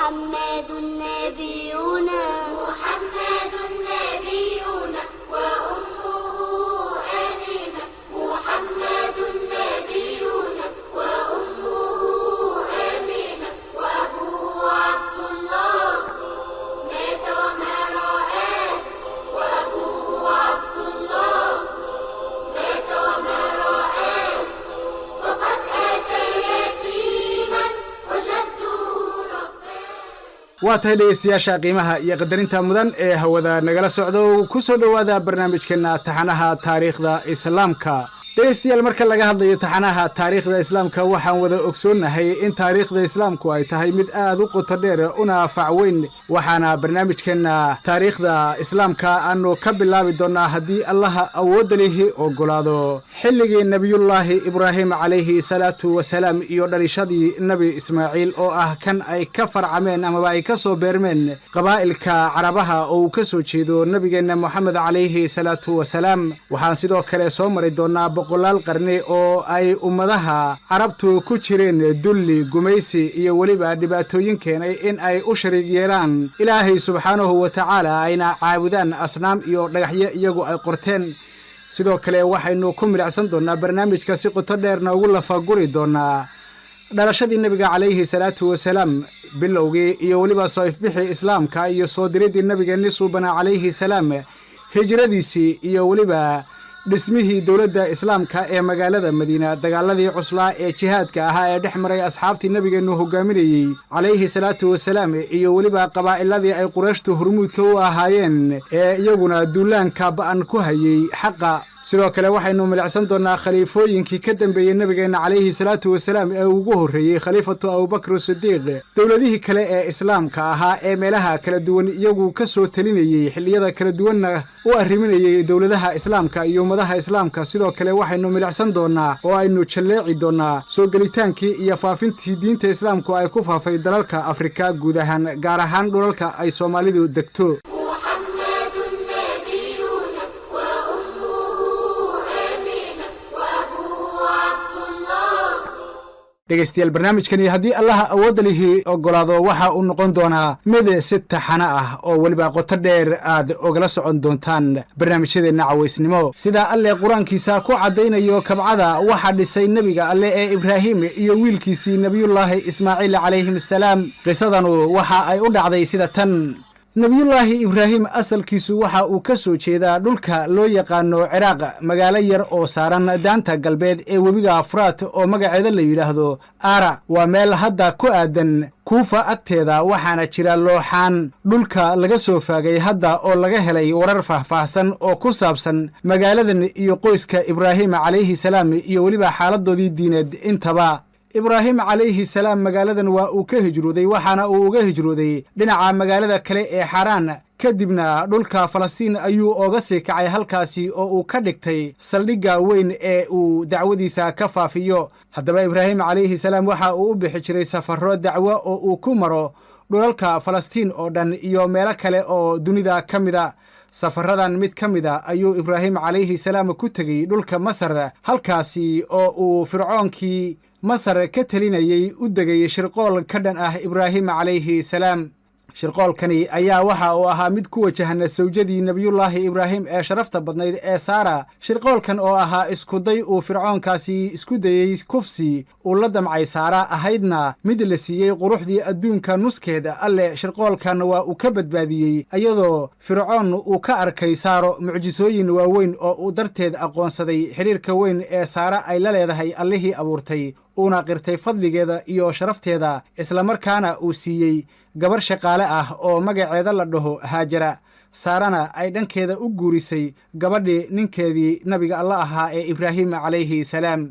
محمد نبينا محمد نبينا وأمه آمنة محمد نبينا وأمه آمنة وأبوه عبد الله مات وما رآه وأبوه عبد الله مات وما رآه فقد أتى يتيما وجده waa tahay dhegeystayaasha qiimaha iyo qadarinta mudan ee hawada nagala socdo ku soo dhowaada barnaamijkeena taxanaha taariikhda islaamka dhegeystayaal marka laga hadlayo taxanaha taariikhda islaamka waxaan wada ogsoonnahay in taariikhda islaamku ay tahay mid aad u qoto dheer una fac weyn waxaana barnaamijkeena taariikhda islaamka aanu ka bilaabi doonnaa haddii allaha awoodda lihi ogolaado xilligii nebiyullaahi ibraahim calayhi salaatu wasalaam iyo dhalishadii nebi ismaaciil oo ah kan ay ka farcameen amaba ay ka soo beermeen qabaa'ilka carabaha oo uu ka soo jeedo nebigeenna moxamed calayhi salaatu wasalaam waxaan sidoo kale soo mari doonnaa boqolaal qarni oo ay ummadaha carabtu ku jireen dulli gumaysi iyo weliba dhibaatooyin keenay in ay u shariig yeelaan ilaahay subxaanahu wa tacaala ayna caabudaan asnaam iyo dhagaxyo iyagu ay qorteen sidoo kale waxaynu ku milicsan doonnaa barnaamijka si qoto dheerna ugu lafaguri doonnaa dhalashadii nebiga calayhi salaatu wasalaam bilowgii iyo weliba soo ifbixii islaamka iyo soo diriddii nebigeenni suubana calayhi salaam hijradiisii iyo weliba dhismihii dowladda islaamka ee magaalada madiina dagaaladii cuslaa ee jihaadka ahaa ee dhex maray asxaabtii nebigeennu hogaaminayey calayhi salaatu wasalaam iyo weliba qabaa'iladii ay qurayshtu hormuudka u ahaayeen ee iyaguna duulaanka ba'an ku hayey xaqa sidoo kale waxaynu milicsan doonnaa khaliifooyinkii ka dambeeyey nebigeenna calayhi salaatu wasalaam ee ugu horreeyey khaliifatu abubakr sidiiq dowladihii kale ee islaamka ahaa ee meelaha kala duwan iyagu ka soo telinayey xilliyada kala duwanna u arriminayey dowladaha islaamka iyo ummadaha islaamka sidoo kale waxaynu milicsan doonnaa oo aynu jalleeci doonnaa soo gelitaankii iyo faafintii diinta islaamku ay ku faafay dalalka afrika guud ahaan gaar ahaan dhulalka ay soomaalidu degto dhegeystayaal barnaamijkani haddii allaha awoodda lihi ogolaado waxa uu noqon doonaa mid si taxana ah oo weliba qoto dheer aad ogala socon doontaan barnaamijyadeenna cawaysnimo sida alle qur-aankiisa ku caddaynayo kabcada waxaa dhisay nebiga alle ee ibraahim iyo wiilkiisii nebiyullaahi ismaaciil calayhim asalaam qisadanu waxa ay u dhacday sida tan nebiyullaahi ibraahim asalkiisu waxa uu ka soo jeedaa dhulka loo yaqaano ciraaq magaalo yar oo saaran daanta galbeed ee webiga furaat oo magaceeda la yidhaahdo aara waa meel hadda ku aadan kuufa agteeda waxaana jira looxaan dhulka laga soo faagay hadda oo laga helay warar faahfaahsan oo ku saabsan magaaladan iyo qoyska ibraahim calayhi salaam iyo weliba xaaladoodii diineed intaba ibraahim calayhi salaam magaaladan waa uu ka hijrooday waxaana uu uga hijrooday dhinaca magaalada kale ee xaraan kadibna dhulka falastiin ayuu ooga sii kacay halkaasi oo uu ka dhigtay saldhigga weyn ee uu dacwadiisa ka faafiyo haddaba ibraahim calayhi salaam waxa uu u bixi jiray safarro dacwo oo uu ku maro dhulalka falastiin oo dhan iyo meelo kale oo dunida ka mida safarradan mid ka mida ayuu ibraahim calayhi salaam ku tegey dhulka masar halkaasi oo uu fircoonkii masar ka telinayey u degay shirqool ka dhan ah ibraahim calayhi salaam shirqoolkani ayaa waxa uu ahaa mid ku wajahana sawjadii nebiyullaahi ibraahim ee sharafta badnayd ee saara shirqoolkan oo ahaa iskuday uu fircoonkaasi isku dayey kufsi uu la damcay saara ahaydna mid la siiyey quruxdii adduunka nuskeeda alle shirqoolkan waa uu ka badbaadiyey iyadoo fircoon uu ka arkay saaro mucjisooyin waaweyn oo uu darteed aqoonsaday xidhiirka weyn ee saara ay la leedahay allihii abuurtay uuna qirtay fadligeeda iyo sharafteeda islamarkaana uu siiyey gabar shaqaale ah oo magaceeda la dhaho haajara saarana ay dhankeeda u guurisay gabadhii ninkeedii nabiga alla ahaa ee ibraahim calayhi salaam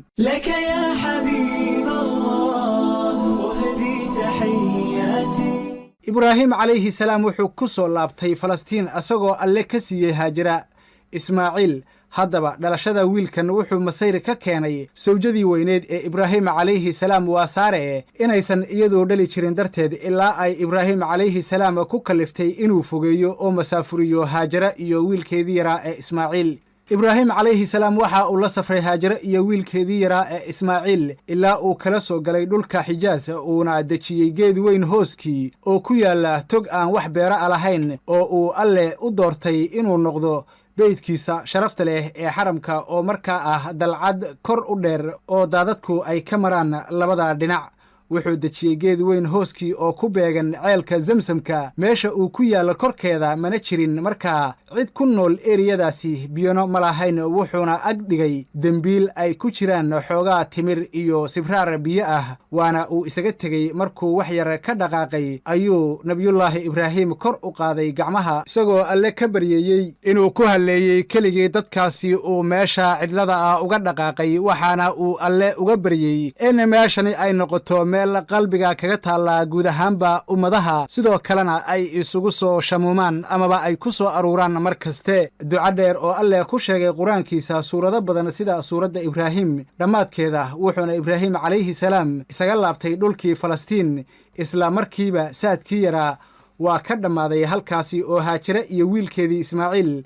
ibraahim calayhi salaam wuxuu ku soo laabtay falastiin asagoo alle ka siiyey haajara ismaaciil haddaba dhalashada wiilkan wuxuu masayr ka keenay sawjadii weyneed ee ibraahim calayhi salaam waa saare inaysan iyadoo dhali jirin darteed ilaa ay ibraahim calayhi salaam ku kalliftay inuu fogeeyo oo masaafuriyo haajara iyo wiilkeedii yaraa ee ismaaciil ibraahim calayhi salaam waxa uu la safray haajare iyo wiilkeedii yaraa ee ismaaciil ilaa uu kala soo galay dhulka xijaas uuna dejiyey geed weyn hooskii oo ku yaalla tog aan wax beera a lahayn oo uu alle u doortay inuu noqdo beydkiisa sharafta leh ee xaramka oo markaa ah dalcad kor u dheer oo daadadku ay ka maraan labada dhinac wuxuu dejiyey geed weyn hooskii oo ku beegan ceelka zamsamka meesha uu ku yaallo korkeeda mana jirin markaa cid ku nool eriyadaasi biyano ma lahayn wuxuuna ag dhigay dembiil ay ku jiraan xoogaa timir iyo sibraar biyo ah waana uu isaga tegey markuu wax yar ka dhaqaaqay ayuu nebiyullaahi ibraahim kor u qaaday gacmaha isagoo alle ka baryeeyey inuu ku halleeyey keligii dadkaasi uu meesha cidlada ah uga dhaqaaqay waxaana uu alle uga baryey in meeshani ay noqoto meel qalbiga kaga taallaa guud ahaanba ummadaha sidoo kalena ay isugu soo shamuumaan amaba ay ku soo aruuraan mar kaste duco dheer oo alleh ku sheegay qur-aankiisa suurado badan sida suuradda ibraahim dhammaadkeeda wuxuuna ibraahim calayhi salaam isaga laabtay dhulkii falastiin isla markiiba saadkii yaraa waa ka dhammaaday halkaasi oo haajare iyo wiilkeedii ismaaciil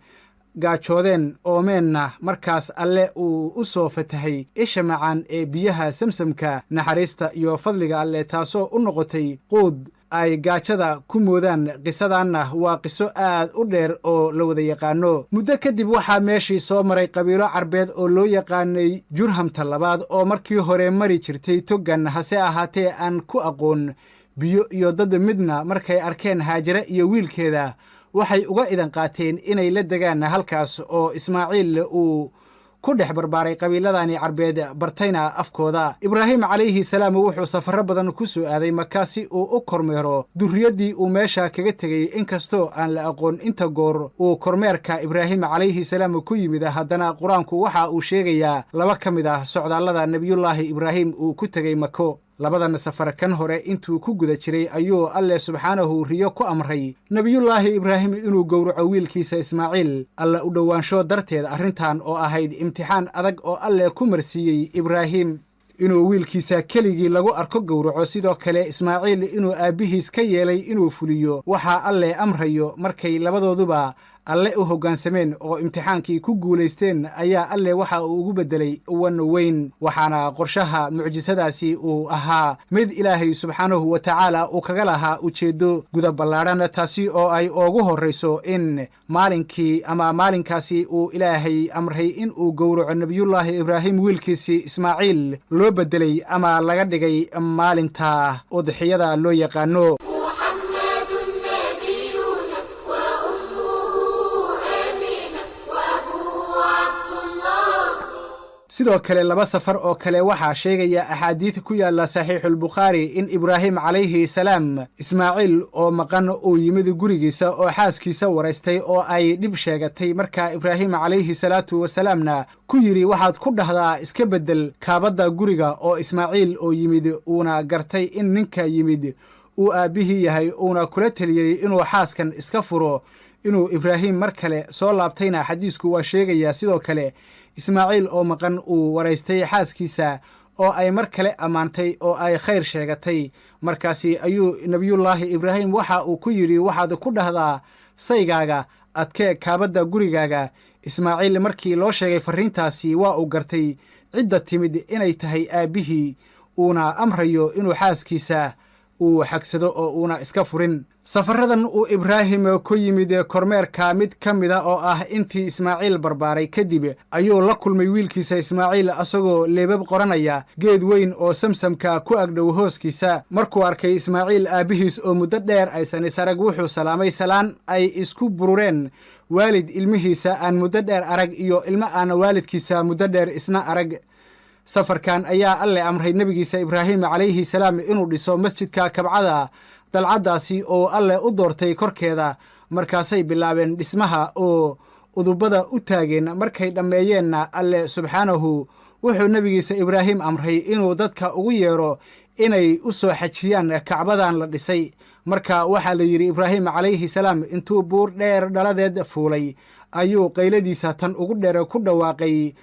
gaajoodeen oomeenna markaas alle uu u soo fatahay isha macaan ee biyaha samsamka naxariista iyo fadliga alle taasoo u noqotay quud ay gaajada ku moodaan qisadanna waa qiso aad u dheer oo la wada yaqaano muddo kadib waxaa meeshii soo maray qabiilo carbeed oo loo yaqaanay jurhamta labaad oo markii hore mari jirtay toggan hase ahaatee aan ku aqoon biyo iyo dad midna markay arkeen haajare iyo wiilkeeda waxay uga idan qaateen inay la degaan halkaas oo ismaaciil uu ku dhex barbaaray qabiiladani carbeed bartayna afkooda ibraahim calayhi salaam wuxuu safarro badan ku soo aaday maka si uu u kormeero durriyaddii uu meesha kaga tegey inkastoo aan la aqoon inta goor uu kormeerka ibraahim calayhi salaam ku yimid haddana qur-aanku waxa uu sheegayaa laba ka mid ah socdaallada nebiyullaahi ibraahim uu ku tegey mako labadan safar kan hore intuu ku guda jiray ayuu alleh subxaanahu riyo ku amray nebiyullaahi ibraahim inuu gowraco wiilkiisa ismaaciil alla u dhowaansho darteed arrintan oo ahayd imtixaan adag oo alleh ku marsiiyey ibraahim inuu wiilkiisa keligii lagu arko gowraco sidoo kale ismaaciil inuu aabbihiis ka yeelay inuu fuliyo waxaa alleh amrayo markay labadooduba alle u hoggaansameen oo imtixaankii ku guulaysteen ayaa alleh waxa uu ugu beddelay wan weyn waxaana qorshaha mucjisadaasi uu ahaa mid ilaahay subxaanahu wa tacaala uu kaga lahaa ujeeddo guda ballaadhan taasi oo ay ugu horrayso in maalinkaasi uu ilaahay amray in uu gowraco nebiyullaahi ibraahim wiilkiisii ismaaciil loo beddelay ama laga dhigay maalinta udxiyada loo yaqaano sidoo kale laba safar oo kale waxaa sheegaya axaadiid ku yaalla saxiixulbukhaari in ibraahim calayhi salaam ismaaciil oo maqan uu yimid gurigiisa oo xaaskiisa waraystay oo ay dhib sheegatay markaa ibraahim calayhi salaatu wasalaamna ku yidhi waxaad ku dhahdaa iska beddel kaabadda guriga oo ismaaciil oo yimid uuna gartay in ninka yimid uu aabbihii yahay uuna kula teliyey inuu xaaskan iska furo inuu ibraahim mar kale soo laabtayna xadiisku waa sheegayaa sidoo kale ismaaciil oo maqan uu waraystay xaaskiisa oo ay mar kale ammaantay oo ay khayr sheegatay markaasi ayuu nebiyullaahi ibraahim waxa uu ku yidhi waxaad ku dhahdaa saygaaga adkee kaabadda gurigaaga ismaaciil markii loo sheegay farriintaasi waa uu gartay cidda timid inay tahay aabbihii uuna amrayo inuu xaaskiisa uu xagsado oo uuna iska furin safarradan uu ibraahim ku yimid kormeerka mid ka mida oo ah intii ismaaciil barbaaray kadib ayuu la kulmay wiilkiisa ismaaciil asagoo leebab qoranaya geed weyn oo samsamka ku agdhow hooskiisa markuu arkay ismaaciil aabbihiis oo muddo dheer aysan isarag wuxuu salaamay salaan ay isku burureen waalid ilmihiisa aan muddo dheer arag iyo ilmo aan waalidkiisa muddo dheer isna arag safarkan ayaa alleh amray nebigiisa ibraahim calayhi salaam inuu dhiso masjidka kabcada dalcaddaasi oo alleh u doortay korkeeda markaasay bilaabeen dhismaha oo udubada u taageen markay dhammeeyeenna alleh subxaanahu wuxuu nebigiisa ibraahim amray inuu dadka ugu yeedho inay u soo xajiyaan kacbadan la dhisay marka waxaa la yidhi ibraahim calayhi salaam intuu buur dheer dhaladeed fuulay ayuu qayladiisa tan ugu dheer ku dhawaaqay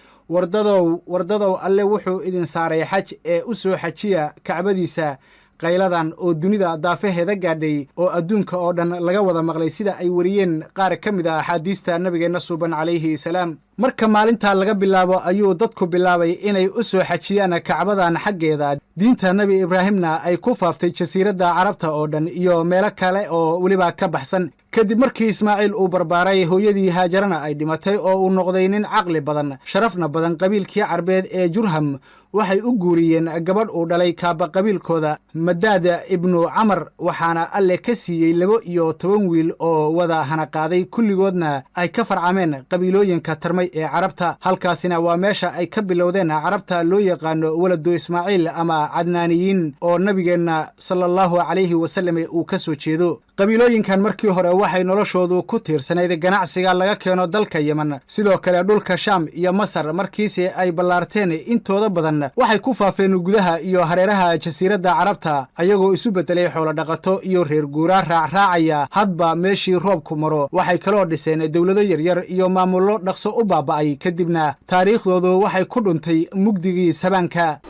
wardadow alle wuxuu idin saaray xaj ee u soo xajiya kacbadiisa qayladan oo dunida daafaheeda gaadhay oo adduunka oo dhan laga wada maqlay sida ay wariyeen qaar ka mid ah axaadiista nabigeenna suuban calayhi salaam. marka maalintaa laga bilaabo ayuu dadku bilaabay inay u soo xajiyaan kacbadan xaggeeda. diinta nebi ibraahimna ay ku faaftay jasiiradda carabta oo dhan iyo meelo kale oo weliba ka baxsan. kadib markii ismaaciil uu barbaaray, hooyadii haajarana ay dhimatay oo uu noqday nin caqli badan, sharafna badan qabiilkii carbeed ee jurham, waxay u guuriyeen gabadh uu dhalay kaaba qabiilkooda madaad ibnu camar, waxaana alle ka siiyey 12 wiil oo wada hanaqaaday, kulligoodna ay ka farcameen qabiilooyinka tarmay ee carabta. halkaasina waa meesha ay ka bilowdeen carabta loo yaqaano waladu ismaaciil ama cadnaaniyiin oo nabigeenna sala allahu calayhi wasallam uu ka soo jeedo. qabiilooyinkan markii hore waxay noloshoodu ku tiirsanayd ganacsiga laga keeno dalka yeman, sidoo kale dhulka shaam iyo masar. markiise ay ballaarteen intooda badan waxay ku faafeen gudaha iyo hareeraha jasiiradda carabta, ayagoo isu beddelay xoolo dhaqato iyo reer guuraa raacraacaya hadba meeshii roobku maro. waxay kaloo dhiseen dowlado yaryar iyo maamullo dhaqso u baaba'ay, kadibna taariikhdoodu waxay ku dhuntay mugdigii sabaanka.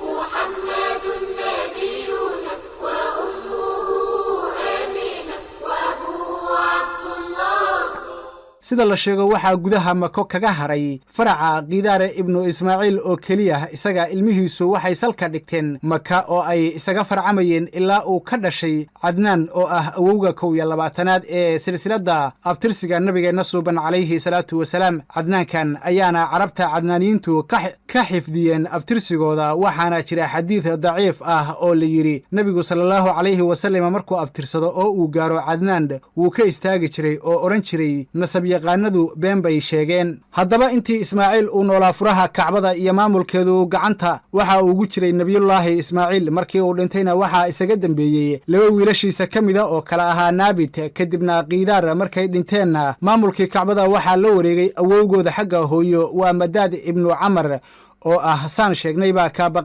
sida la sheego waxaa gudaha mako kaga haray faraca qidaare ibnu ismaaciil oo keliya. isaga ilmihiisu waxay salka dhigteen maka oo ay isaga farcamayeen ilaa uu ka dhashay cadnaan oo ah awowga 12aad ee silsiladda abtirsiga nabigeenna suuban calayhi salaatu wasalaam. cadnaankan ayaana carabta cadnaaniyiintu ka xifdiyeen abtirsigooda, waxaana jira xadiid daciif ah oo la yidhi nebigu salaallahu calayhi wasallam markuu abtirsado oo uu gaaro cadnaan wuu ka istaagi jiray oo odhan jiray yaqaanadu been bay sheegeen. haddaba intii ismaaciil uu noolaa furaha kacbada iyo maamulkeedu gacanta waxa uu ugu jiray nebiyullaahi ismaaciil. markii uu dhintayna waxaa isaga dembeeyey 2 wiilashiisa ka mida oo kala ahaa naabit. kadibna qiidaar markay dhinteenna maamulkii kacbada waxaa la wareegay awowgooda xagga hooyo waa madaad ibnu camar oo ah saan sheegnayba kaaba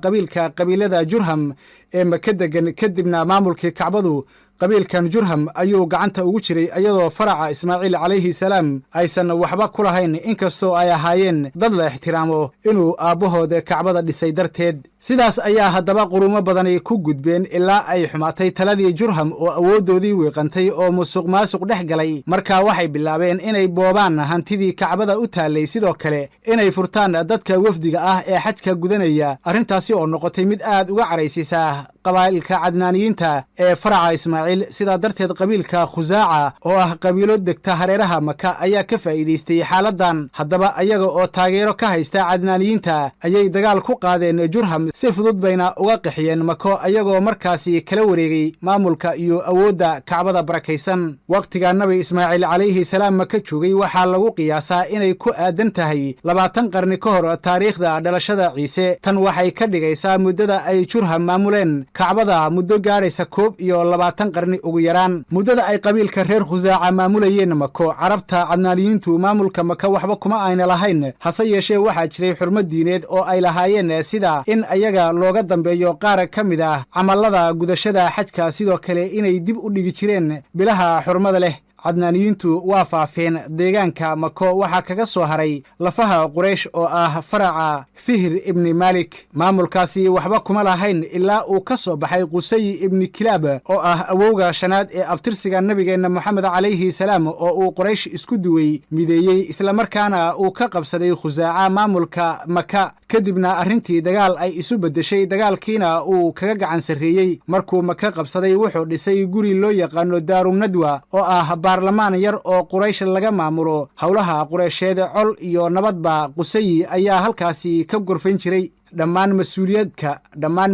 qabiilada jurham ee maka degan. kadibna maamulkii kacbadu qabiilkan jurham ayuu gacanta ugu jiray, iyadoo faraca ismaaciil calayhi salaam aysan waxba ku lahayn, inkastoo ay ahaayeen dad la ixtiraamo inuu aabbahooda kacbada dhisay darteed. sidaas ayaa haddaba qurumo badani ku gudbeen ilaa ay xumaatay taladii jurham oo awooddoodii wiiqantay oo musuq maasuq dhex galay. markaa waxay bilaabeen inay boobaan hantidii kacbada u taallay, sidoo kale inay furtaan dadka wafdiga ah ee xajka gudanaya. arrintaasi oo noqotay mid aad uga caraysiisa qabaa'ilka cadnaaniyiinta ee faraca ismaaciil. sidaa darteed qabiilka khusaaca oo ah qabiilo degta hareeraha maka ayaa ka faa'iidaystay xaaladdan. haddaba ayaga oo taageero ka haysta cadnaaniyiinta ayay dagaal ku qaadeen jurham, si fudud bayna uga qixiyeen mako, ayagoo markaasi kala wareegay maamulka iyo awoodda kacbada barakaysan. wakhtiga nabi ismaaciil calayhi salaam maka joogay waxaa lagu qiyaasaa inay ku aadan tahay 20 qarni ka hor taariikhda dhalashada ciise. tan waxay ka dhigaysaa muddada ay jurham maamuleen kacbada muddo gaadhaysa 21 qarni ugu yaraan. muddada ay qabiilka reer khusaaca maamulayeen mako, carabta cadnaaniyiintu maamulka maka waxba kuma ayna lahayn. hase yeeshee waxaa jiray xurmad diineed oo ay lahaayeen, sida in ayaga looga dambeeyo qaar ka mid ah camallada gudashada xajka, sidoo kale inay dib u dhigi jireen bilaha xurmada leh. cadnaaniyiintu waa faafeen deegaanka mako. waxaa kaga soo haray lafaha quraysh oo ah faraca fihr ibni maalik. maamulkaasi waxba kuma lahayn ilaa uu ka soo baxay qusay ibni kilaab oo ah awowga 5aad ee abtirsiga nabigeenna moxamed calayhi salaam, oo uu quraysh isku duway mideeyey, islamarkaana uu ka qabsaday khusaaca maamulka maka. kadibna arrintii dagaal ay isu beddeshay, dagaalkiina uu kaga gacan sarreeyey. markuu maka qabsaday wuxuu dhisay guri loo yaqaano daarunadwa oo ah baarlamaan yar oo quraysh laga maamulo howlaha qureysheed. col iyo nabadba qusayi ayaa halkaasi ka gorfayn jiray. dhammaan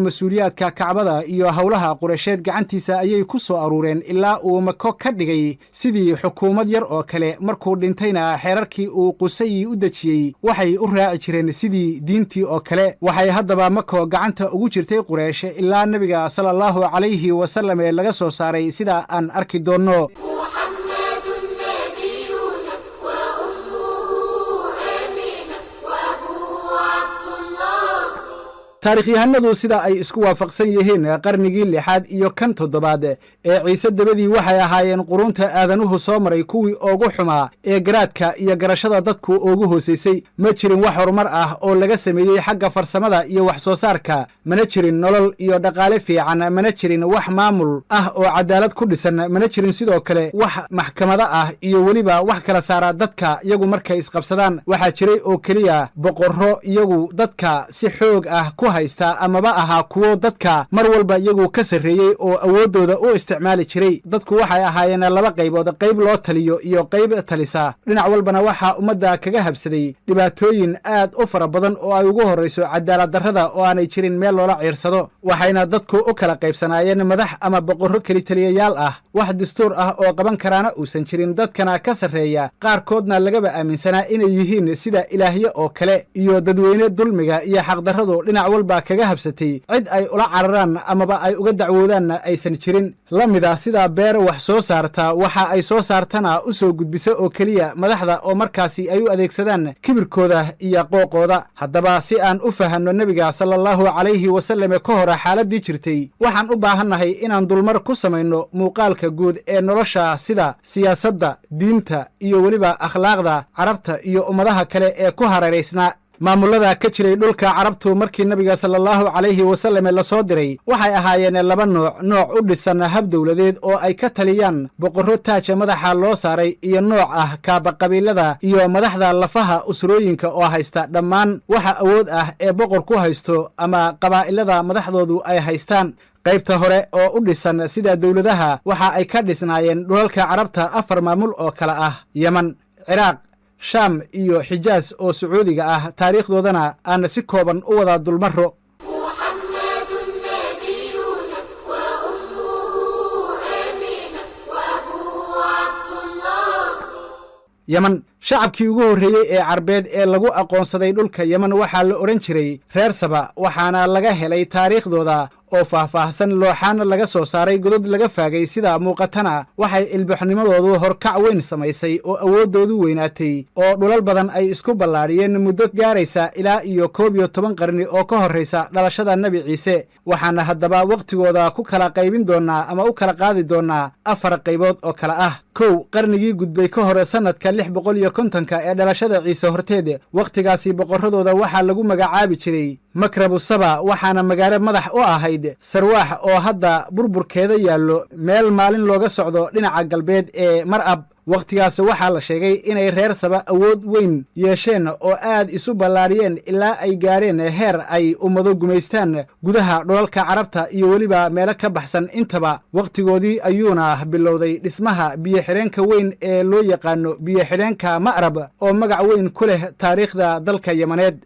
mas-uuliyaadka kacbada iyo howlaha qureysheed gacantiisa ayay ku soo aruureen ilaa uu mako ka dhigay sidii xukuumad yar oo kale. markuu dhintayna xeerarkii uu qusayi u dejiyey waxay u raaci jireen sidii diintii oo kale. waxay haddaba mako gacanta ugu jirtay quraysh ilaa nebiga sala allahu calayhi wasallam ee laga soo saaray, sida aan arki doonno. taarikhyahanadu sida ay isku waafaqsan yihiin qarnigii 6 iyo kan 7 ee ciise dabadii waxay ahaayeen qurunta aadanuhu soo maray kuwii ugu xumaa ee garaadka iyo garashada dadku ugu hooseysay ma jirin wax horumar ah oo laga sameeyey xagga farsamada iyo wax soo saarka mana jirin nolol iyo dhaqaale fiican mana jirin wax maamul ah oo cadaalad ku dhisan mana jirin sidoo kale wax maxkamada ah iyo weliba wax kala saara dadka iyagu markay isqabsadaan waxaa jiray oo keliya boqorro iyagu dadka si xoog ah ku haysta amaba ahaa kuwo dadka mar walba iyagu ka sarreeyey oo awooddooda u isticmaali jiray dadku waxay ahaayeen laba qaybood qayb loo taliyo iyo qayb talisa dhinac walbana waxaa ummadda kaga habsaday dhibaatooyin aad u fara badan oo ay ugu horrayso cadaalad darrada oo aanay jirin meel loola ciirsado waxayna dadku u kala qaybsanaayeen madax ama boqorro kelitaliyayaal ah wax dastuur ah oo qaban karaana uusan jirin dadkana ka sarreeya qaarkoodna lagaba aaminsanaa inay yihiin sida ilaahye oo kale iyo dadweyne dulmiga iyo xaqdarradu dhinac walba kaga habsatay cid ay ula cararaan amaba ay uga dacwoodaanna aysan jirin la mid ah sidaa beer wax soo saarta waxa ay soo saartana u soo gudbisa oo keliya madaxda oo markaasi ay u adeegsadaan kibirkooda iyo qooqooda haddaba si aan u fahanno nebiga sala allahu calayhi wasallam ka hore xaaladdii jirtay waxaan u baahannahay inaan dulmar ku samayno muuqaalka guud ee nolosha sida siyaasadda diinta iyo weliba akhlaaqda carabta iyo ummadaha kale ee ku hareeraysnaa maamullada ka jiray dhulka carabtu markii nebiga sala allahu calayhi wasallam la soo diray waxay ahaayeen laba nooc u dhisan hab dowladeed oo ay ka taliyaan boqorro taaja madaxa loo saaray iyo nooc ah kaaba qabiilada iyo madaxda lafaha usrooyinka oo haysta dhammaan waxa awood ah ee boqor ku haysto ama qabaa'ilada madaxdoodu ay haystaan qaybta hore oo u dhisan sida dowladaha waxa ay ka dhisnaayeen dhulalka carabta 4 maamul oo kale ah yeman ciraaq shaam iyo xijaas oo sacuudiga ah taariikhdoodana aan si kooban u wada dulmarro yeman shacabkii ugu horreeyey ee carbeed ee lagu aqoonsaday dhulka yeman waxaa la odhan jiray reer saba waxaana laga helay taariikhdooda oo faahfaahsan looxaana laga soo saaray godod laga faagay sida muuqatana waxay ilbaxnimadoodu horkac weyn samaysay oo awooddoodu weynaatay oo dhulal badan ay isku ballaadhiyeen muddo gaaraysa ilaa iyo 11 qarni oo ka horraysa dhalashada nebi ciise waxaana haddaba wakhtigooda ku kala qaybin doonnaa ama u kala qaadi doonnaa 4 qaybood oo kale ah kow qarnigii gudbay ka hore sannadka 650 ee dhalashada ciise horteed wakhtigaasi boqorradooda waxaa lagu magacaabi jiray makrabu saba waxaana magaalo madax u ahayd sarwaax oo hadda burburkeeda yaallo meel maalin looga socdo dhinaca galbeed ee mar'ab wakhtigaas waxaa la sheegay inay reer saba awood weyn yeesheen oo aad isu ballaadhiyeen ilaa ay gaadheen heer ay ummado gumaystaan gudaha dhulalka carabta iyo weliba meelo ka baxsan intaba wakhtigoodii ayuuna bilowday dhismaha biyo-xidheenka weyn ee loo yaqaano biyo-xidheenka ma'rab oo magac weyn ku leh taariikhda dalka yemaneed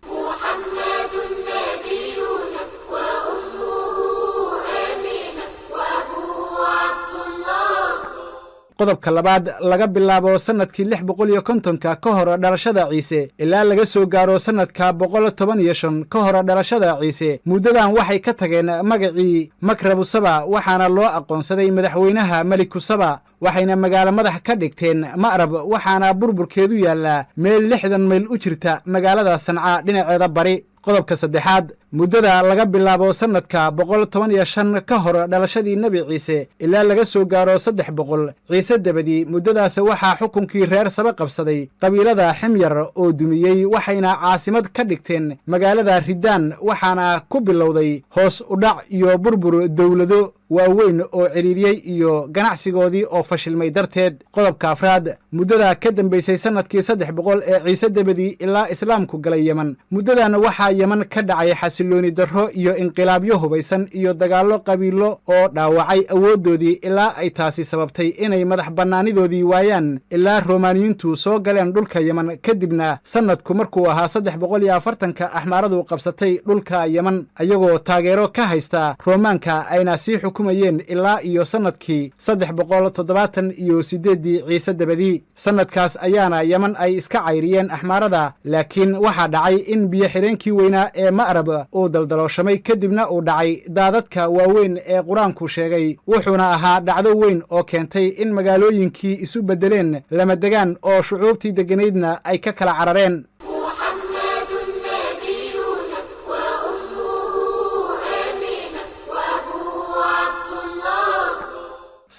qodobka labaad laga bilaabo sannadkii 650 ka hor dhalashada ciise ilaa laga soo gaaro sannadka 115 ka hor dhalashada ciise muddadan waxay ka tageen magacii makrabu saba waxaana loo aqoonsaday madaxweynaha meliku saba waxayna magaalo madax ka dhigteen ma'rab waxaana burburkeedu yaallaa meel 60 mayl u jirta magaalada sanca dhinaceeda bari qodobka saddexaad muddada laga bilaabo sannadka 115 ka hor dhalashadii nebi ciise ilaa laga soo gaaro 300 ciise dabadii muddadaas waxaa xukunkii reer saba qabsaday qabiilada ximyar oo dumiyey waxayna caasimad ka dhigteen magaalada ridaan waxaana ku bilowday hoos u dhac iyo burbur dowlado waaweyn oo ciriiriyey iyo ganacsigoodii oo fashilmay darteed qodobka afraad muddada ka dambaysay sannadkii 300 ee ciise dabadii ilaa islaamku galay yeman muddadan waxaa yeman ka dhacay xasilooni darro iyo inqilaabyo hubaysan iyo dagaallo qabiilo oo dhaawacay awooddoodii ilaa ay taasi sababtay inay madax bannaanidoodii waayaan ilaa romaaniyiintu soo galeen dhulka yeman kadibna sannadku markuu ahaa 340 axmaaradu qabsatay dhulka yeman ayagoo taageero ka haysta roomaanka ayna sii xukumayeen ilaa iyo sannadkii 378 ciise dabadii sannadkaas ayaana yeman ay iska cayriyeen axmaarada laakiin waxaa dhacay in biyo-xidheenkii weynaa ee ma'rab uu daldalooshamay kadibna uu dhacay daadadka waaweyn ee qur-aanku sheegay wuxuuna ahaa dhacdo weyn oo keentay in magaalooyinkii isu beddeleen lama degaan oo shucuubtii degganaydna ay ka kala carareen محمد نبينا وأمه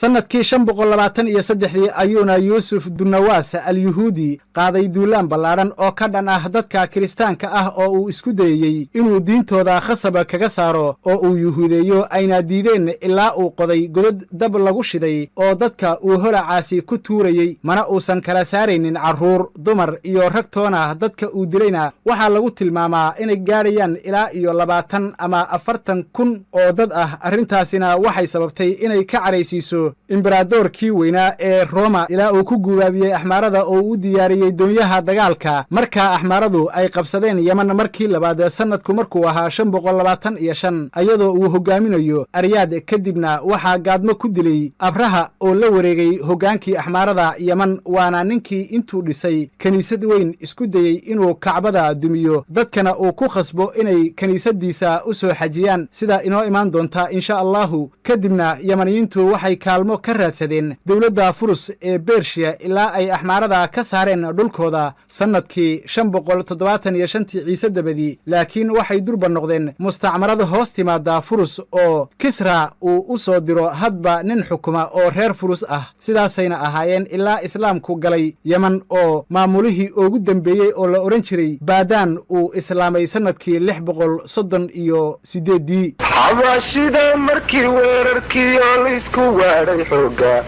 sannadkii 523 ayuuna yuusuf dunawaas al-yuhuudi qaaday duulaan ballaaran oo ka dhan ah dadka kiristaanka ah oo uu isku dayey inuu diintooda khasaba kaga saaro oo uu yuhuudeeyo ayna diideen ilaa uu qoday godad dab lagu shiday oo dadka uu holacaasi ku tuurayey mana uusan kala saaraynin carruur dumar iyo ragtoona dadka uu dilayna waxaa lagu tilmaamaa inay gaadhayaan ilaa iyo 20 ama 40 kun oo dad ah arrintaasina waxay sababtay inay ka caraysiiso imberadoorkii weynaa ee Roma ilaa uu ku guubaabiyey axmaarada oo u diyaariyey doonyaha dagaalka markaa axmaaradu ay qabsadeen Yemen markii labaad sanadku markuu ahaa 525 ayadoo uu hogaaminayo Aryaad kadibna waxaa gaadmo ku dilay Abraha oo la wareegay hogaankii axmaarada Yemen waana ninkii intuu dhisay kaniisad weyn isku dayey inuu Kacbada dumiyo dadkana uu ku khasbo inay kaniisadiisa u soo xajiyaan sida inoo imaan doonta insha Allahu kadibna Yemeniyiintu waxay kaalmo ka raadsadeen dawladda Furus ee Bershiya ilaa ay axmaarada ka saareen dhulkooda sanadkii 575 Ciise dabadii laakiin waxay durba noqdeen mustacmarada hoos timaada Furus oo Kisra uu u soo diro hadba nin xukuma oo reer Furus ah sidaasayna ahaayeen ilaa islaamku galay Yemen oo maamulihii ugu dambeeyay oo la oran jiray Baadaan uu islaamay sanadkii 638 xabashida markii weerarkii oo la isku waaray xooga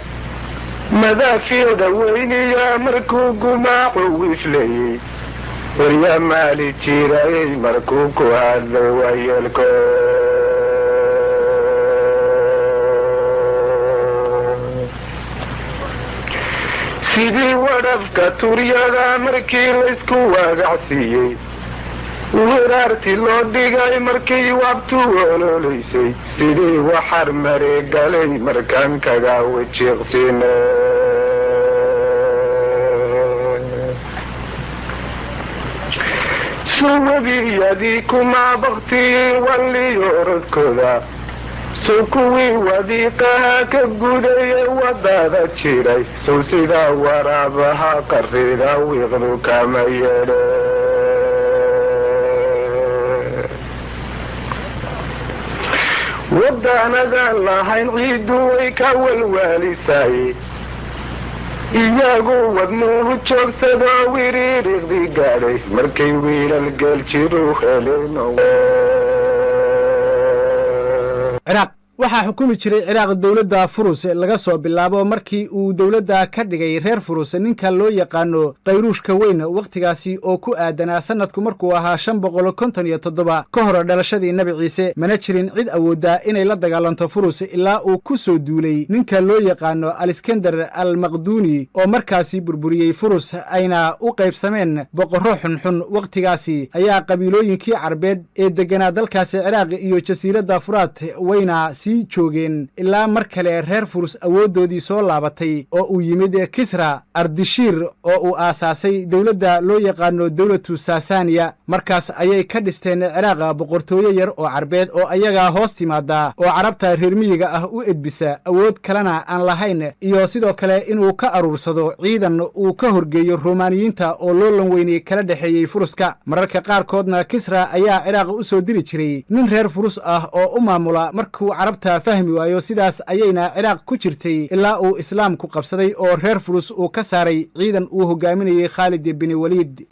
madaafiicda weyniya markuu gumaacu wiflayey warya maali jirayay markuu ku hadlay waayeelko sidii wadhafka turyada markii laysku waagacsiiyey waraarti loo dhigay markii wabtu ololaysay sidii waxar mare galay markaan kaga wajiiqsine suwabiyadii kuma baktii waliyo orodkooda sow kuwii wadiiqaha ka gudaya wadada jiray sow sidaa waraabaha qarrida wiiqdu kama yeedhe waddaanadan lahayn ciiddu way ka walwaalisay iyagu wadnuhu joogsadoo wiriiriqdi gaadhay markay wiilal geeljiru heleen ciraaq waxaa xukumi jiray ciraaq dawladda Furus laga soo bilaabo markii uu dawladda ka dhigay reer Furus ninka loo yaqaano Qayruushka weyn waqtigaasi oo ku aadanaa sanadku markuu ahaa 557 ka hor dhalashadii Nabi Ciise mana jirin cid awooda inay la dagaalanto Furus ilaa uu ku soo duulay ninka loo yaqaano Al-Iskandar al-Maqduni oo markaasi burburiyey Furus ayna u qaybsameen boqorro xunxun waqtigaasi ayaa qabiilooyinkii Carbeed ee deganaa dalkaasi Ciraaq iyo jasiiradda Furaat wayna sii joogeen ilaa mar kale reer Furus awoodoodii soo laabatay oo uu yimid Kisra Ardishir oo uu aasaasay dawladda loo yaqaano dawladu Saasaniya markaas ayay ka dhisteen Ciraaq boqortooyo yar oo Carbeed oo ayaga hoos timaada oo carabta reer miyiga ah u edbisa awood kalena aan lahayn iyo sidoo kale inuu ka aruursado ciidan uu ka horgeeyo Romaaniyiinta oo loo lanweynay kala dhaxeeyay Furuska mararka qaarkoodna Kisra ayaa Ciraaq u soo diri jiray nin reer Furus ah oo u maamula markuu carabta fahmi waayo sidaas ayayna Ciraaq ku jirtay ilaa uu islaamku qabsaday oo reer Furus uu ka saaray ciidan uu hogaaminayay Khalid ibn Walid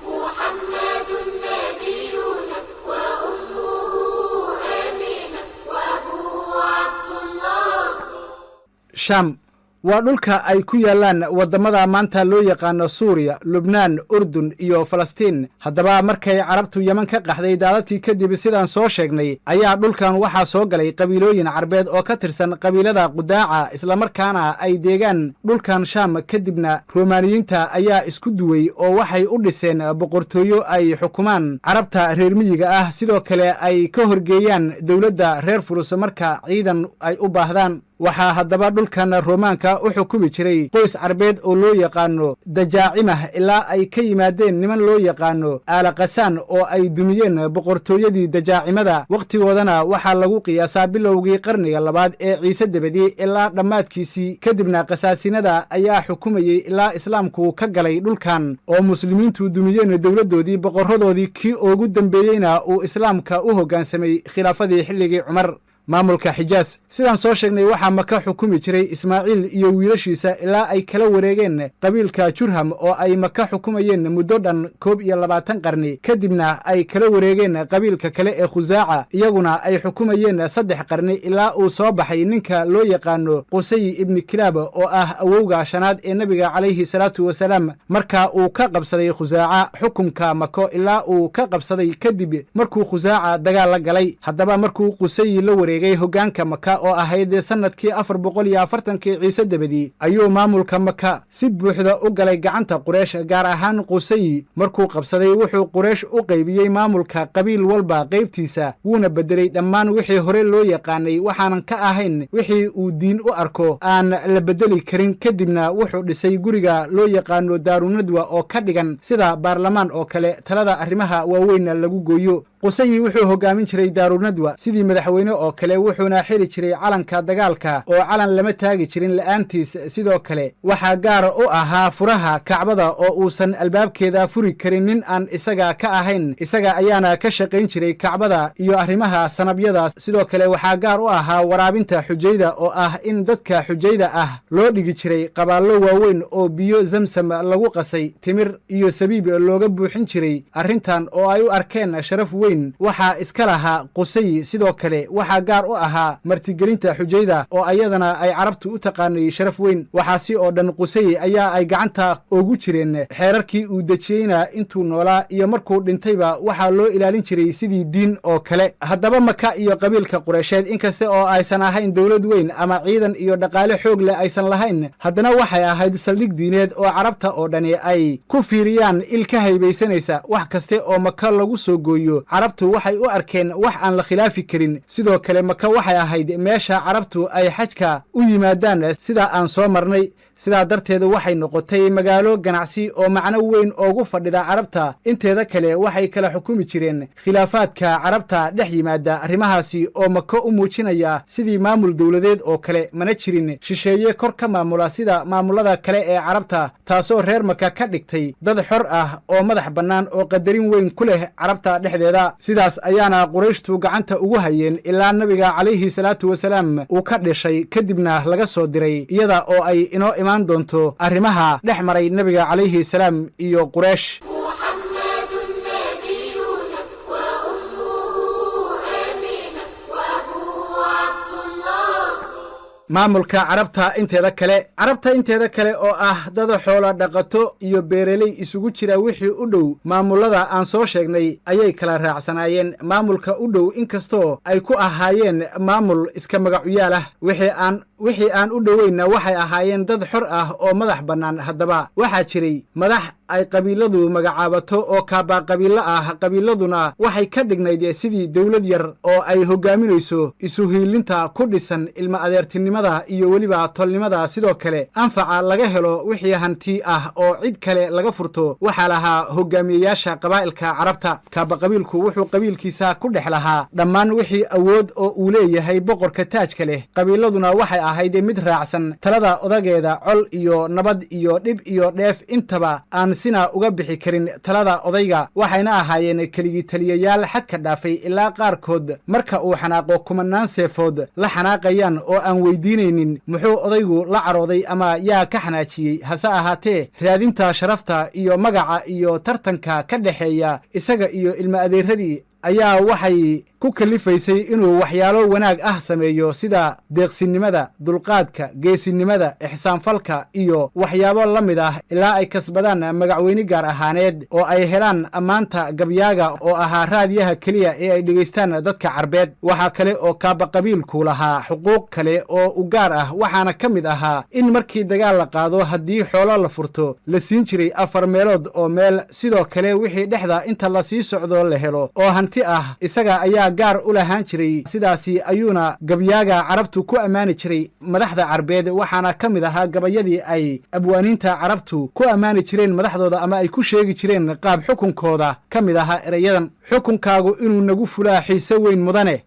Sham waa dhulka ay ku yaalaan wadamada maanta loo yaqaano Suuriya, Lubnaan, Urdun iyo Falastiin. Haddaba markay carabtu Yemen ka qaxday daadadkii kadib sidaan soo sheegnay ayaa dhulkan waxaa soo galay qabiilooyin Carbeed oo ka tirsan qabiilada Qudaaca isla markaana ay deegaan dhulkan Sham kadibna Romaaniyiinta ayaa isku duway oo waxay u dhiseen boqortooyo ay xukumaan carabta reer miyiga ah sidoo kale ay ka horgeeyaan dawladda reer Furus marka ciidan ay u baahdaan. waxaa haddaba dhulkan Roomaanka u xukumi jiray qoys Carbeed oo loo yaqaano Dajaacimah ilaa ay ka yimaadeen niman loo yaqaano Aalaqasaan oo ay dumiyeen boqortooyadii Dajaacimada waqtigoodana waxaa lagu qiyaasaa bilowgii qarniga labaad ee Ciise dabadii ilaa dhammaadkiisii kadibna qasaasinada ayaa xukumayay ilaa islaamku ka galay dhulkan oo muslimiintu dumiyeen dawladoodii boqorradoodii kii ugu dambeeyeyna uu islaamka u hoggaansamay khilaafadii xilligii Cumar maamulka xijaas. sidaan soo sheegnay waxaa maka xukumi jiray ismaaciil iyo wiilashiisa ilaa ay kala wareegeen qabiilka jurham oo ay maka xukumayeen muddo dhan 21 qarni, kadibna ay kala wareegeen qabiilka kale ee khusaaca, iyaguna ay xukumayeen 3 qarni ilaa uu soo baxay ninka loo yaqaano qusay ibni kilaab oo ah awowga shanaad ee nabiga calayhi salaatu wasalaam. marka uu ka qabsaday khusaaca xukunka mako ilaa uu ka qabsaday kadib markuu khusaaca dagaal la galay. haddaba markuu qusay la wareegay hoggaanka maka oo ahayd sanadkii 440 ciise dabadii, ayuu maamulka maka si buuxda u galay gacanta Quraysh, gaar ahaan qusay. markuu qabsaday wuxuu Quraysh u qaybiyey maamulka qabiil walba qaybtiisa, wuuna bedelay dhammaan wixii hore loo yaqaanay waxaanan ka ahayn wixii uu diin u arko aan la bedeli karin. kadibna wuxuu dhisay guriga loo yaqaano daarunadwa oo ka dhigan sida baarlamaan oo kale, talada arrimaha waaweynna lagu gooyo. qusay wuxuu hoggaamin jiray daarunadwa sidii madaxweyne oo kale, wuxuuna xiri jiray calanka dagaalka oo calan lama taagi jirin la'aantiis. sidoo kale waxaa gaar u ahaa furaha kacbada oo uusan albaabkeeda furi karin nin aan isaga ka ahayn, isaga ayaana ka shaqayn jiray kacbada iyo arrimaha sanabyada. sidoo kale waxaa gaar u ahaa waraabinta xujayda oo ah in dadka xujayda ah loo dhigi jiray qabaallo waaweyn oo biyo zamsam lagu qasay, timir iyo sabiib looga buuxin jiray. arrintan oo ay u arkeen sharaf weyn waxaa iska lahaa qusay. sidoo kale waxaa gaar u ahaa martigelinta xujayda oo ayadana ay carabtu u taqaanay sharaf weyn. waxaasi oo dhan qusay ayaa ay gacanta ugu jireen. xeerarkii uu dejiyeyna intuu noolaa iyo markuu dhintayba waxaa loo ilaalin jiray sidii diin oo kale. haddaba maka iyo qabiilka Quraysheed inkasta oo aysan ahayn dowlad weyn ama ciidan iyo dhaqaale xoog leh aysan lahayn, haddana waxay ahayd saldhig diineed oo carabta oo dhani ay ku fiiriyaan il ka haybaysanaysa. wax kaste oo maka lagu soo gooyo carabtu waxay u arkeen wax aan la khilaafi karin. sidoo kale maka waxay ahayd meesha carabtu ay xajka u yimaadaan sida aan soo marnay. sidaa darteed waxay noqotay magaalo ganacsi oo macno weyn oogu fadhida carabta inteeda kale. waxay kala xukumi jireen khilaafaadka carabta dhex yimaada, arrimahaasi oo maka u muujinaya sidii maamul dowladeed oo kale, mana jirin shisheeye kor ka maamula sida maamulada kale ee carabta, taasoo reer maka ka dhigtay dad xor ah oo madax bannaan oo qadarin weyn ku leh carabta dhexdeeda. sidaas ayaana Qurayshtu gacanta ugu hayeen ilaa nabiga calayhi salaatu wasalaam uu ka dhashay, kadibna laga soo diray, iyada oo ay inoo imaan doonto arrimaha dhex maray nabiga calayhi salaam iyo Quraysh. maamulka carabta inteeda kale oo ah dad xoolo dhaqato iyo beeraley isugu jira wixii u dhow maamulada aan soo sheegnay ayay kala raacsanaayeen. maamulka u dhow inkastoo ay ku ahaayeen maamul iska magacuyaal ah, wixii aan u dhoweynna waxay ahaayeen dad xor ah oo madax bannaan. haddaba waxaa jiray madax ay qabiiladu magacaabato oo kaaba qabiilo ah. qabiiladuna waxay ka dhignayd sidii dowlad yar oo ay hoggaaminayso isu hiilinta ku dhisan ilma adeertinimada iyo weliba tolnimada. sidoo kale anfaca laga helo wixii hanti ah oo cid kale laga furto waxaa lahaa hoggaamiyeyaasha qabaa'ilka carabta. kaaba qabiilku wuxuu qabiilkiisa ku dhex lahaa dhammaan wixii awood oo uu leeyahay boqorka taajka leh. qabiiladuna waxay ahayd mid raacsan talada odageeda. col iyo nabad iyo dhib iyo dheef intaba aan sina uga bixi karin talada odayga. waxayna ahaayeen keligii taliyayaal xadka dhaafay ilaa qaarkood marka uu xanaaqo kumanaan seefood la xanaaqayaan oo aan weydiinaynin muxuu odaygu la carooday ama yaa ka xanaajiyey. hase ahaatee raadinta sharafta iyo magaca iyo tartanka ka dhexeeya isaga iyo ilma adeeradii ayaa waxay ku kalifaysay inuu waxyaalo wanaag ah sameeyo sida deeqsinimada, dulqaadka, geesinimada, ixsaanfalka iyo waxyaabo la mid ah ilaa ay kasbadaan magacweyne gaar ahaaneed oo ay helaan ammaanta gabyaaga oo ahaa raadiyaha keliya ee ay dhegaystaan dadka carbeed. waxaa kale oo kaaba qabiilku lahaa xuquuq kale oo u gaar ah, waxaana ka mid ahaa in markii dagaal la qaado haddii xoolo la furto la siin jiray 4 meelood oo meel. sidoo kale wixii dhexda inta la sii socdo la helo oo hanti ah isaga ayaa gaar u lahaan jiray. sidaasi ayuuna gabyaaga carabtu ku ammaani jiray madaxda carbeed. waxaana ka mid ahaa gabayadii ay abwaaniinta carabtu ku ammaani jireen madaxdooda ama ay ku sheegi jireen qaab xukunkooda ka mid ahaa erayadan: xukunkaagu inuu nagu fulaa xiise weyn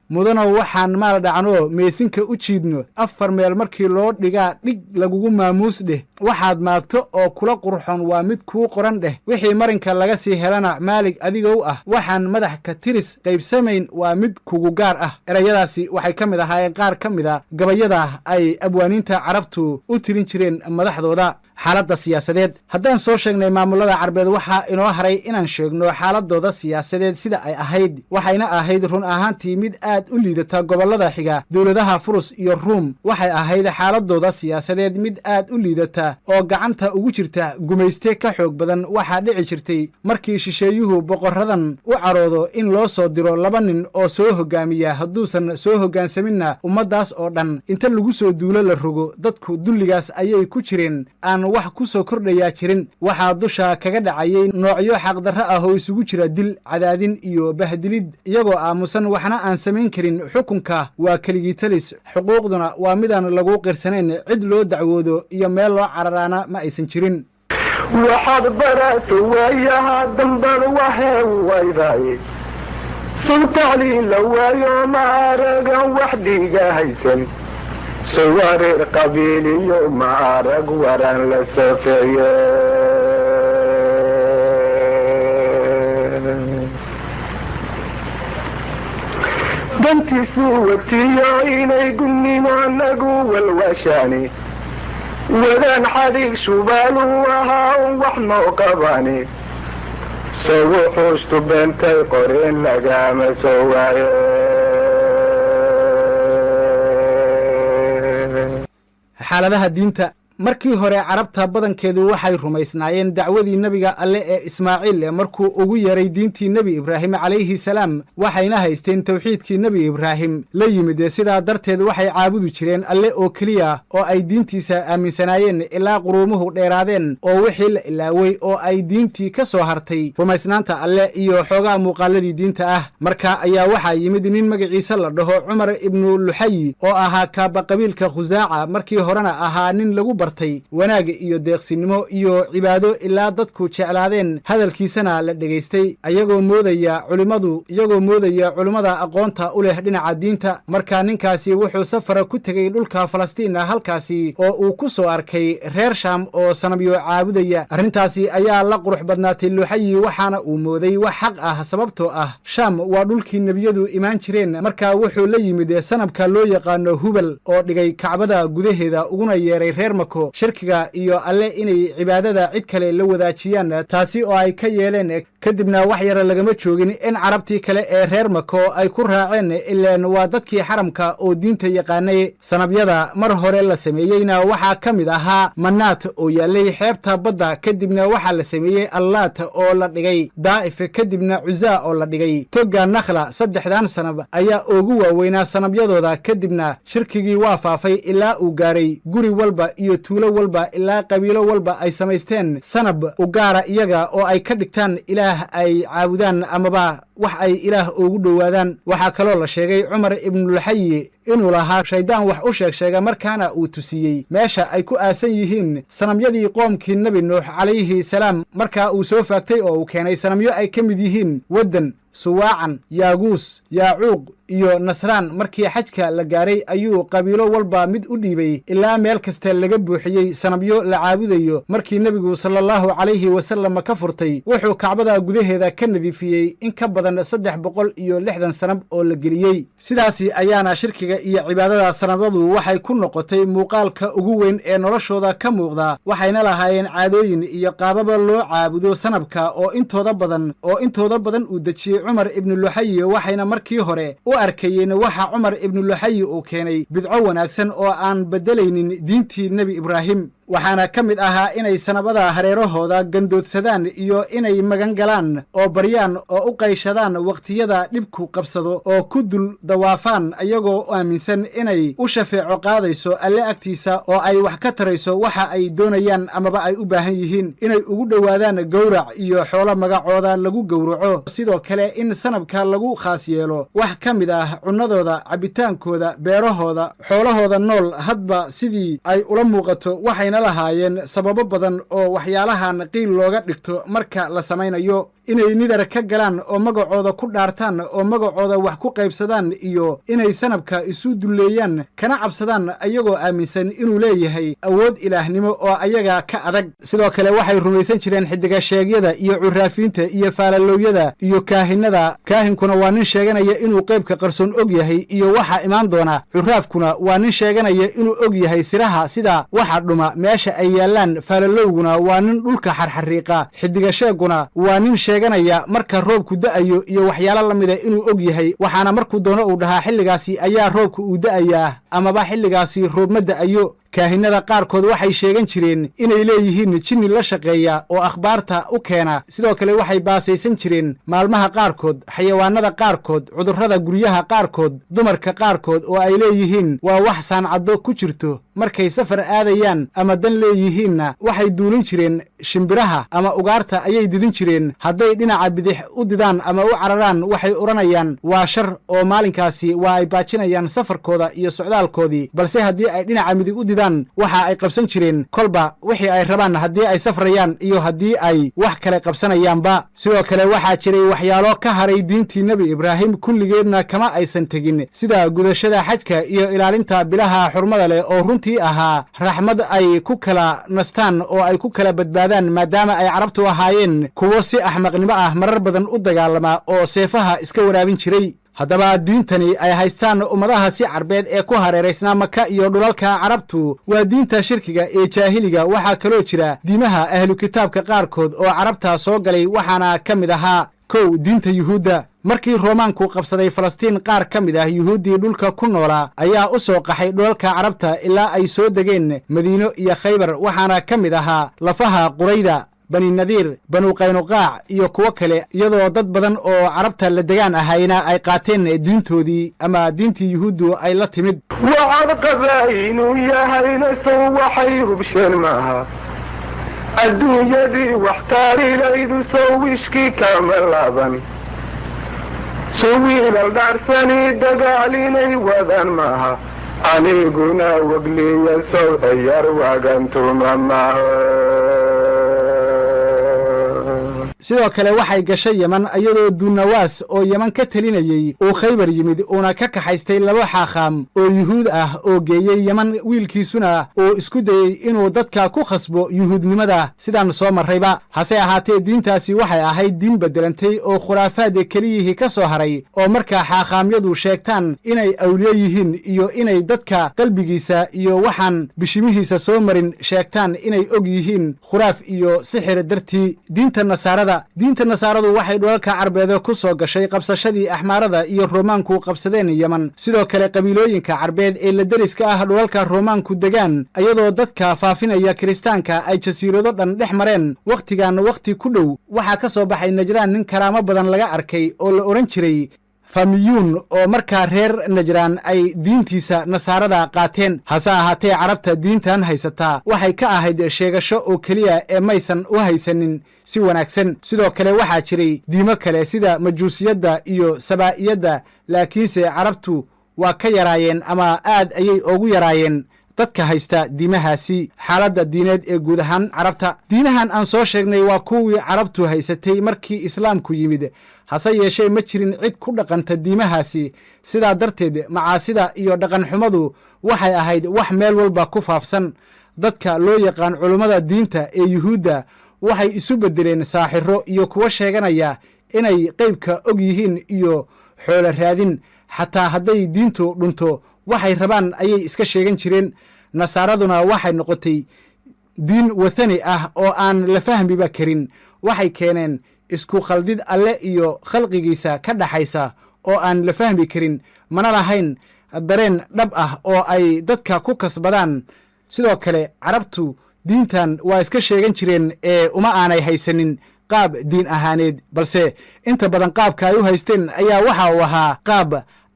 mudanow waxaan maal dhacno meesinka u jiidno 4 meel markii loo dhigaa dhig lagugu maamuus dheh. waxaad maagto oo kula qurxoon waa mid kuu qoran dheh. wixii marinka laga sii helana maalig adigow ah. waxaan madax ka tiris qaybsamayn waa mid kugu gaar ah. erayadaasi waxay ka mid ahaayeen qaar ka mid a gabayada ay abwaaniinta carabtu u tirin jireen madaxdooda. xaaladda siyaasadeed haddaan soo sheegnay maamulada carbeed waxaa inoo haray inaan sheegno xaaladooda siyaasadeed sida ay ahayd. waxayna ahayd run ahaantii mid aad u liidata gobollada xiga dowladaha furus iyo ruum. waxay ahayd xaaladooda siyaasadeed mid aad u liidata oo gacanta ugu jirta gumayste ka xoog badan. waxaa dhici jirtay markii shisheeyuhu boqorradan u caroodo in loo soo diro 2 nin oo soo hoggaamiya, hadduusan soo hoggaansaminna ummaddaas oo dhan inta lagu soo duulo la rogo. dadku dulligaas ayay ku jireen, aan wax ku soo kordhayaa jirin. waxaa dusha kaga dhacayay noocyo xaqdarro ah oo isugu jira dil, cadaadin iyo bahdilid. iyagoo aamusan waxna aan samayn karin. xukunka waa keligii talis, xuquuqduna waa midaan lagu qirsanayn. cid loo dacwoodo iyo meel loo cararaana ma aysan jirin. waxaad barato waayaha damban waxee waydaye sawtaclii la waayo ma aragan wax dhiiga haysan sawareer qabiiliyo ma arag waran la safeeye dantiisu watiyo inay gunnimo anagu walwaashaani wadaan xadiig shubaalu ahaa un wax noo qabani sagu xuustu beentay qoreen lagama soo waaye. xaaladaha diinta markii hore carabta badankeedu waxay rumaysnaayeen dacwadii nebiga alle ee ismaaciil markuu ugu yeeray diintii nebi ibraahim calayhi salaam. waxayna haysteen tawxiidkii nebi ibraahim la yimid. sidaa darteed waxay caabudi jireen alle oo keliya oo ay diintiisa aaminsanaayeen ilaa quruumuhu dheeraadeen oo wixii la ilaaway oo ay diintii ka soo hartay rumaysnaanta alle iyo xoogaa muuqaaladii diinta ah. marka ayaa waxaa yimid nin magaciise la dhaho cumar ibnu luxayi oo ahaa kaaba qabiilka khusaaca, markii horena ahaa nin lagu wanaag iyo deeqsinimo iyo cibaado ilaa dadku jeclaadeen hadalkiisana la dhegaystay. iyagoo moodaya culimmada aqoonta u leh dhinaca diinta. markaa ninkaasi wuxuu safara ku tegey dhulka falastiin halkaasi oo uu ku soo arkay reer shaam oo sanabyo caabudaya. arrintaasi ayaa la qurux badnaatay luxayi, waxaana uu mooday wax xaq ah sababtoo ah shaam waa dhulkii nebiyadu imaan jireen. markaa wuxuu la yimid sanabka loo yaqaano hubal oo dhigay kacbada gudaheeda uguna yeeray reer mako shirkiga iyo alle inay cibaadada cid kale la wadaajiyaan. taasi oo ay ka yeeleen. kadibna wax yara lagama joogin in carabtii kale ee reer mako ay ku raaceen, ilaan waa dadkii xaramka oo diinta yaqaanay. sanabyada mar hore la sameeyeyna waxaa ka mid ahaa manaat oo yaallay xeebta badda. kadibna waxaa la sameeyey allaat oo la dhigay daa'if, kadibna cuzaa oo la dhigay toga nakhla. 3 sanab ayaa ugu waaweynaa sanabyadooda. kadibna shirkigii waa faafay ilaa uu gaaray guri walba iyo tuulo walba ilaa qabiilo walba ay samaysteen sanab u gaara iyaga oo ay ka dhigtaan ilaah ay caabudaan amaba wax ay ilaah ugu dhowaadaan. waxaa kaloo la sheegay cumar ibnuluxayi inuu lahaa shayddaan wax u sheegsheega, markaana uu tusiyey meesha ay ku aasan yihiin sanamyadii qoomkii nebi nuux calayhi salaam. markaa uu soo faagtay oo uu keenay sanamyo ay ka mid yihiin waddan, suwaacan, yaaguus, yaacuuq iyo nasraan. markii xajka la gaaray ayuu qabiilo walba mid u dhiibay ilaa meel kasta laga buuxiyey sanabyo la caabudayo. markii nebigu sallallahu calayhi wasallam ka furtay wuxuu kacbada gudaheeda ka nadiifiyey in ka badan 360 sanab oo la geliyey. sidaasi ayaana shirkiga iyo cibaadada sanabadu waxay ku noqotay muuqaalka ugu weyn ee noloshooda ka muuqda. waxayna lahaayeen caadooyin iyo qaababa loo caabudo sanabka oo intooda badan uu dejiyey cumar ibnuluxayi. waxayna markii hore u arkayeen waxa cumar ibnuluxayi uu keenay bidco wanaagsan oo aan beddelaynin diintii nebi ibraahim. waxaana ka mid ahaa inay sanabada hareerahooda gandoodsadaan iyo inay magan galaan oo baryaan oo u qayshadaan wakhtiyada dhibku qabsado oo ku dul dawaafaan iyagoo aaminsan inay u shafeeco qaadayso alle agtiisa oo ay wax ka tarayso waxa ay doonayaan amaba ay u baahan yihiin. inay ugu dhowaadaan gowrac iyo xoolo magacooda lagu gowraco. sidoo kale in sanabka lagu khaas yeelo wax ka mid ah cunnadooda, cabbitaankooda, beerahooda, xoolahooda nool hadba sidii ay ula muuqato. waxayna lahaayeen sababo badan oo waxyaalahan qiil looga dhigto marka la samaynayo. inay nidar ka galaan oo magacooda ku dhaartaan oo magacooda wax ku qaybsadaan iyo inay sanabka isu dulleeyaan kana cabsadaan ayagoo aaminsan inuu leeyahay awood ilaahnimo oo ayaga ka adag sidoo kale waxay rumaysan jireen xidigasheegyada iyo curaafiinta iyo faalalowyada iyo kaahinada kaahinkuna waa nin sheeganaya inuu qaybka qarsoon og yahay iyo waxa imaan doona curaafkuna waa nin sheeganaya inuu og yahay siraha sida waxa dhuma meesha ay yaallaan faalalowguna waa nin dhulka xarxariiqa xidigasheeguna waa nin sheeganaya marka roobku da'ayo iyo waxyaalo la mida inuu og yahay waxaana markuu doono uu dhahaa xilligaasi ayaa roobka uu da'ayaa amaba xilligaasi roob ma da'ayo kaahinada qaarkood waxay sheegan jireen inay leeyihiin jinni la shaqeeya oo akhbaarta u keena sidoo kale waxay baasaysan jireen maalmaha qaarkood xayawaanada qaarkood cudurrada guryaha qaarkood dumarka qaarkood oo ay leeyihiin waa wax saancaddo ku jirto markay safar aadayaan ama dan leeyihiinna waxay duulin jireen shimbiraha ama ugaarta ayay didin jireen hadday dhinaca bidix u didaan ama u cararaan waxay odhanayaan waa shar oo maalinkaasi waa ay baajinayaan safarkooda iyo socdaalkoodii balse haddii ay dhinaca midig u didaan waxa ay qabsan jireen kolba wixii ay rabaan haddii ay safrayaan iyo haddii ay wax kale qabsanayaanba sidoo kale waxaa jiray waxyaalo ka haray diintii nebi ibraahim kulligeedna kama aysan tegin sida gudashada xajka iyo ilaalinta bilaha xurmada leh oo runtii ahaa raxmad ay ku kala nastaan oo ay ku kala badbaadaan maadaama ay carabtu ahaayeen kuwo si axmaqnimo ah marar badan u dagaalama oo seefaha iska waraabin jiray haddaba diintani ay haystaan ummadaha si carbeed ee ku hareeraysnaa maka iyo dhulalka carabtu waa diinta shirkiga ee jaahiliga waxaa kaloo jira diimaha ahlu kitaabka qaarkood oo carabta soo galay waxaana ka mid ahaa kow diinta yuhuudda markii roomaanku qabsaday falastiin qaar ka mid ah yuhuuddii dhulka ku noolaa ayaa u soo qaxay dhulalka carabta ilaa ay soo degeen madiino iyo khaybar waxaana ka mid ahaa lafaha qurayda bani nadiir banu qaynuqaac iyo kuwo kale iyadoo dad badan oo carabta la degaan ahayna ay qaateen diintoodii ama diintii yuhuuddu ay la timid waxaad qabaa inuu yahayna sow waxay hubsheen maaha adduunyadii wax taariilaydu sowishkii kama laaban suwiilal dhaarsani dagaal inay wadaan maaha aniguna wegliya sow dayar wagantuma maaha sidoo kale waxay gashay yeman iyadoo duunawaas oo yeman ka telinayey uu khaybar yimid uuna ka kaxaystay laba xaaqaam oo yuhuud ah oo geeyey yeman wiilkiisuna uu isku dayey inuu dadka ku khasbo yuhuudnimada sidaan soo marrayba hase ahaatee diintaasi waxay ahayd diin beddelantay oo khuraafaad keliyihii ka soo haray oo markaa xaaqaamyadu sheegtaan inay awliye yihiin iyo inay dadka qalbigiisa iyo waxaan bishimihiisa soo marin sheegtaan inay og yihiin khuraaf iyo sixir dartii diinta nasaaradu waxay dhulalka carbeede ku soo gashay qabsashadii axmaarada iyo roomaanku qabsadeen yeman sidoo kale qabiilooyinka carbeed ee la deriska ah dhulalka roomaanku degaan iyadoo dadka faafinaya kiristaanka ay jasiirado dhan dhex mareen wakhtigan wakhti ku dhow waxaa ka soo baxay najraan nin karaamo badan laga arkay oo la odhan jiray famiyuun oo markaa reer najraan ay diintiisa nasaarada qaateen hase ahaatee carabta diintan haysataa waxay ka ahayd sheegasho oo keliya ee maysan u haysanin si wanaagsan sidoo kale waxaa jiray diimo kale sida majuusiyadda iyo sabaa'iyadda laakiinse carabtu waa ka yaraayeen ama aad ayay ugu yaraayeen dadka haysta diimahaasi xaaladda diineed ee guud ahaan carabta diinahan aan soo sheegnay waa kuwii carabtu haysatay markii islaamku yimid hase yeeshee ma jirin cid ku dhaqanta diimahaasi sidaa darteed macaasida iyo dhaqanxumadu waxay ahayd wax meel walba ku faafsan dadka loo yaqaan culummada diinta ee yuhuudda waxay isu beddeleen saaxiro iyo kuwo sheeganaya inay qaybka og yihiin iyo xoolo raadin xataa hadday diintu dhunto waxay rabaan ayay iska sheegan jireen nasaaraduna waxay noqotay diin wathani ah oo aan la fahmiba karin waxay keeneen isku khaldid alle iyo khalqigiisa ka dhaxaysa oo aan la fahmi karin mana lahayn dareen dhab ah oo ay dadka ku kasbadaan sidoo kale carabtu diintan waa iska sheegan jireen ee uma aanay haysanin qaab diin ahaaneed balse inta badan qaabka ay u haysteen ayaa waxa uu ahaa qaab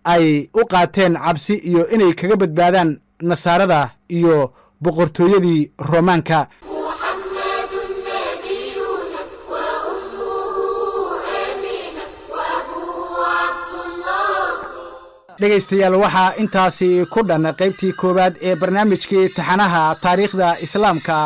ay u qaateen cabsi iyo inay kaga badbaadaan nasaarada iyo boqortooyadii roomaanka dhegaystayaal waxaa intaasi ku dhan qaybtii koowaad ee barnaamijkii taxanaha taariikhda islaamka